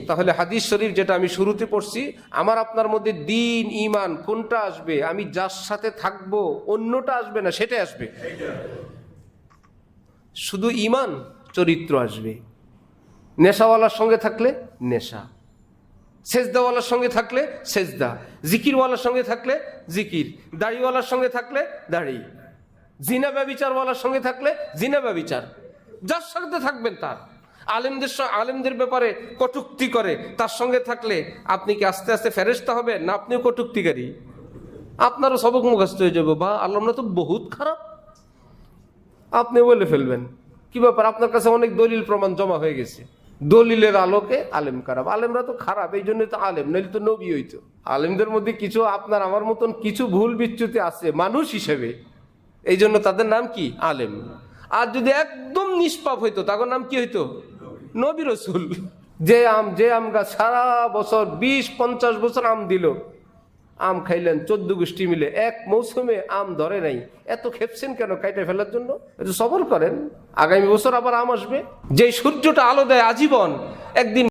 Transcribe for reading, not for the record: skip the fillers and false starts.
তাহলে হাদিস শরীফ যেটা আমি শুরুতে পড়ছি, আমার আপনার মধ্যে দিন ঈমান কোনটা আসবে? আমি যার সাথে থাকবো অন্যটা আসবে না, সেটা আসবে। শুধু ঈমান, চরিত্র আসবে। নেশাওয়ালার সঙ্গে থাকলে নেশা, সেজদাওয়ালার সঙ্গে থাকলে সেজদা, জিকিরওয়ালার সঙ্গে থাকলে জিকির, দাড়িওয়ালার সঙ্গে থাকলে দাড়ি, জিনা ব্যভিচারওয়ালার সঙ্গে থাকলে জিনা ব্যভিচার। যার সাথে থাকবেন তার। আলেমদের ব্যাপারে কটূক্তি করে, তার সঙ্গে থাকলে আপনি কি আস্তে আস্তে ফেরেশতা হবেন না আপনিও কটূক্তিকারী? আপনারও সবক মুখস্থ হয়ে যাবে, বা আলেমরা তো বহুত খারাপ, আপনি বলে ফেলবেন। কি ব্যাপার, আপনার কাছে অনেক দলিল প্রমাণ জমা হয়ে গেছে, দলিলের আলোকে আলেম খারাপ। আলেমরা তো খারাপ, এই জন্য তো আলেম, নইলে তো নবী হইতো। আলেমদের মধ্যে কিছু আপনার আমার মতন কিছু ভুল বিচ্যুতি আছে মানুষ হিসেবে, এই জন্য তাদের নাম কি? আলেম। আর যদি একদম নিষ্পাপ হইতো তাদের নাম কি হইতো? নবী রাসূল। যে আম গাছ সারা বছর 20-50 বছর আম দিল, আম খাইলেন 14 গোষ্ঠী মিলে, এক মৌসুমে আম ধরে নাই, এত খেপছেন কেন কাইটে ফেলার জন্য? একটু সবর করেন, আগামী বছর আবার আম আসবে। যে সূর্যটা আলো দেয় আজীবন, একদিন